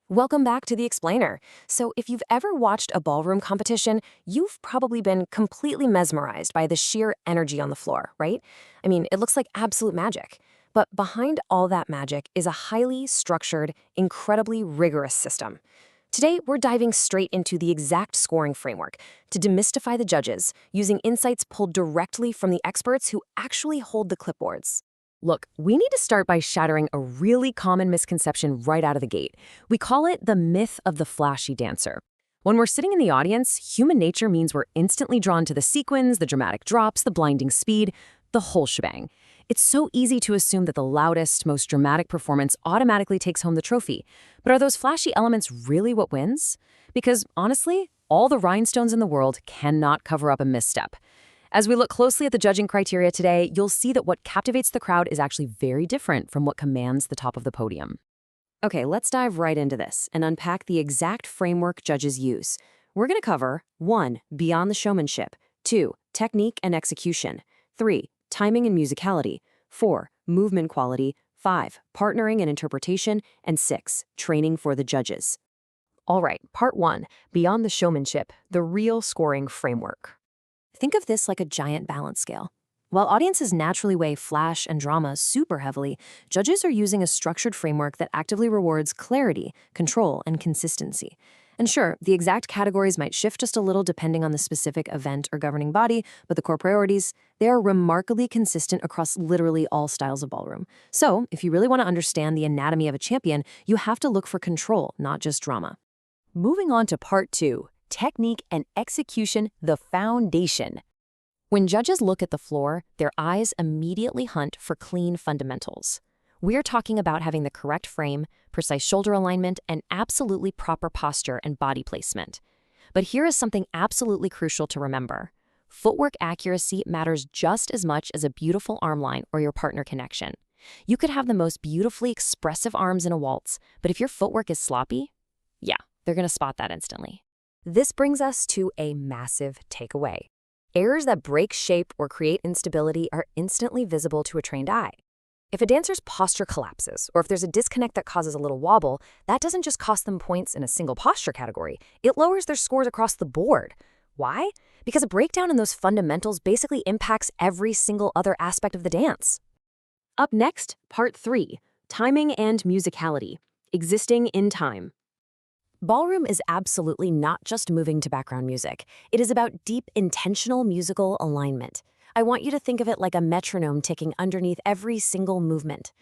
Welcome back to The Explainer. So, if you've ever watched a ballroom competition, you've probably been completely mesmerized by the sheer energy on the floor, right? I mean, it looks like absolute magic. But behind all that magic is a highly structured, incredibly rigorous system. Today, we're diving straight into the exact scoring framework to demystify the judges using insights pulled directly from the experts who actually hold the clipboards. Look, we need to start by shattering a really common misconception right out of the gate. We call it the myth of the flashy dancer. When we're sitting in the audience, human nature means we're instantly drawn to the sequins, the dramatic drops, the blinding speed, the whole shebang. It's so easy to assume that the loudest, most dramatic performance automatically takes home the trophy. But are those flashy elements really what wins? Because honestly, all the rhinestones in the world cannot cover up a misstep. As we look closely at the judging criteria today, you'll see that what captivates the crowd is actually very different from what commands the top of the podium. Okay, let's dive right into this and unpack the exact framework judges use. We're going to cover 1. Beyond the showmanship, 2. Technique and execution, 3. Timing and musicality, 4. Movement quality, 5. Partnering and interpretation, and 6. Training for the judges. All right, part 1. Beyond the showmanship, the real scoring framework. Think of this like a giant balance scale. While audiences naturally weigh flash and drama super heavily, judges are using a structured framework that actively rewards clarity, control, and consistency. And sure, the exact categories might shift just a little depending on the specific event or governing body, but the core priorities, they are remarkably consistent across literally all styles of ballroom. So, if you really want to understand the anatomy of a champion, you have to look for control, not just drama. Moving on to part 2. Technique and execution, the foundation. When judges look at the floor, their eyes immediately hunt for clean fundamentals. We're talking about having the correct frame, precise shoulder alignment, and absolutely proper posture and body placement. But here is something absolutely crucial to remember. Footwork accuracy matters just as much as a beautiful arm line or your partner connection. You could have the most beautifully expressive arms in a waltz, but if your footwork is sloppy, yeah, they're going to spot that instantly. This brings us to a massive takeaway. Errors that break shape or create instability are instantly visible to a trained eye. If a dancer's posture collapses, or if there's a disconnect that causes a little wobble, that doesn't just cost them points in a single posture category, it lowers their scores across the board. Why? Because a breakdown in those fundamentals basically impacts every single other aspect of the dance. Up next, part 3, timing and musicality, existing in time. Ballroom is absolutely not just moving to background music. It is about deep, intentional musical alignment. I want you to think of it like a metronome ticking underneath every single movement.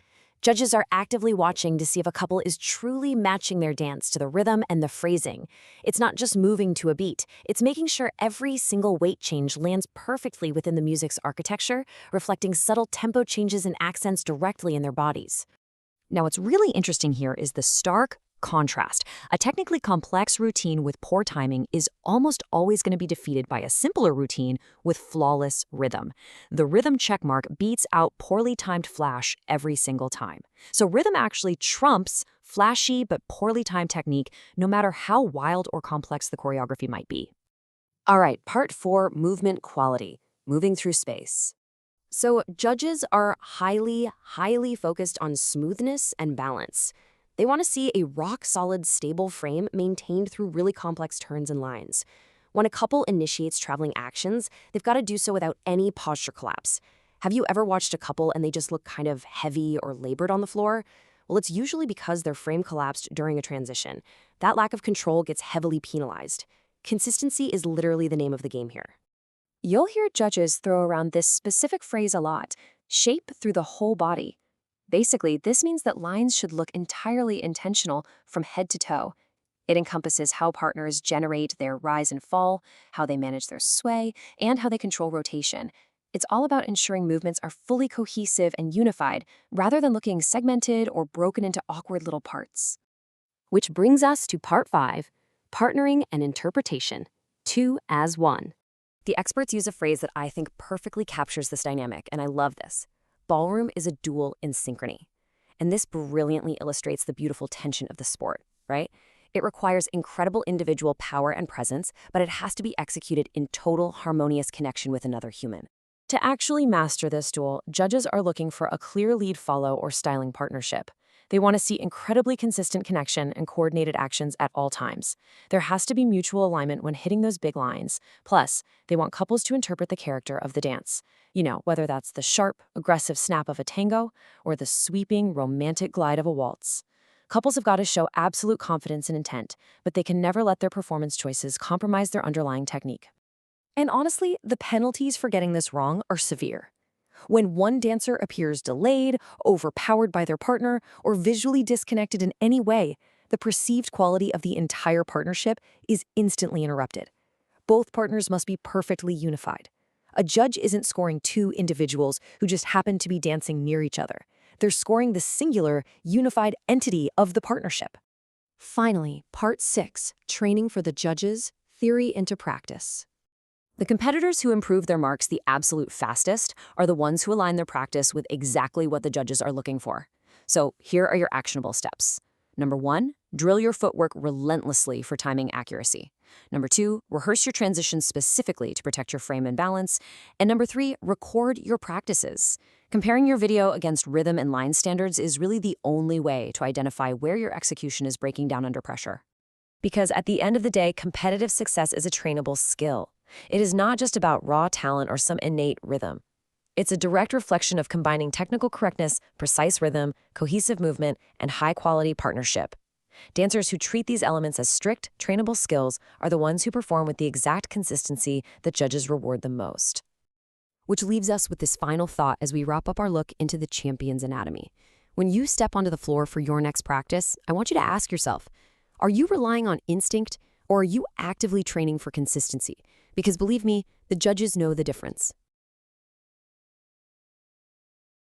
Judges are actively watching to see if a couple is truly matching their dance to the rhythm and the phrasing. It's not just moving to a beat. It's making sure every single weight change lands perfectly within the music's architecture, reflecting subtle tempo changes and accents directly in their bodies. Now, what's really interesting here is the stark contrast. A technically complex routine with poor timing is almost always going to be defeated by a simpler routine with flawless rhythm. The rhythm checkmark beats out poorly timed flash every single time. So rhythm actually trumps flashy but poorly timed technique, no matter how wild or complex the choreography might be. All right, part 4, movement quality, moving through space. So judges are highly focused on smoothness and balance. They want to see a rock-solid, stable frame maintained through really complex turns and lines. When a couple initiates traveling actions, they've got to do so without any posture collapse. Have you ever watched a couple and they just look kind of heavy or labored on the floor? Well, it's usually because their frame collapsed during a transition. That lack of control gets heavily penalized. Consistency is literally the name of the game here. You'll hear judges throw around this specific phrase a lot: shape through the whole body. Basically, this means that lines should look entirely intentional from head to toe. It encompasses how partners generate their rise and fall, how they manage their sway, and how they control rotation. It's all about ensuring movements are fully cohesive and unified, rather than looking segmented or broken into awkward little parts. Which brings us to part 5, partnering and interpretation, 2 as 1. The experts use a phrase that I think perfectly captures this dynamic, and I love this. Ballroom is a duel in synchrony. And this brilliantly illustrates the beautiful tension of the sport, right? It requires incredible individual power and presence, but it has to be executed in total harmonious connection with another human. To actually master this duel, judges are looking for a clear lead follow or styling partnership. They want to see incredibly consistent connection and coordinated actions at all times. There has to be mutual alignment when hitting those big lines. Plus, they want couples to interpret the character of the dance. Whether that's the sharp, aggressive snap of a tango or the sweeping, romantic glide of a waltz. Couples have got to show absolute confidence and intent, but they can never let their performance choices compromise their underlying technique. And honestly, the penalties for getting this wrong are severe. When one dancer appears delayed, overpowered by their partner, or visually disconnected in any way, the perceived quality of the entire partnership is instantly interrupted. Both partners must be perfectly unified. A judge isn't scoring two individuals who just happen to be dancing near each other. They're scoring the singular, unified entity of the partnership. Finally, Part 6, Training for the Judges, Theory into Practice. The competitors who improve their marks the absolute fastest are the ones who align their practice with exactly what the judges are looking for. So here are your actionable steps. Number 1, drill your footwork relentlessly for timing accuracy. Number 2, rehearse your transitions specifically to protect your frame and balance. And number 3, record your practices. Comparing your video against rhythm and line standards is really the only way to identify where your execution is breaking down under pressure. Because at the end of the day, competitive success is a trainable skill. It is not just about raw talent or some innate rhythm. It's a direct reflection of combining technical correctness, precise rhythm, cohesive movement, and high-quality partnership. Dancers who treat these elements as strict, trainable skills are the ones who perform with the exact consistency that judges reward the most. Which leaves us with this final thought as we wrap up our look into the champion's anatomy. When you step onto the floor for your next practice, I want you to ask yourself, are you relying on instinct or are you actively training for consistency? Because believe me, the judges know the difference.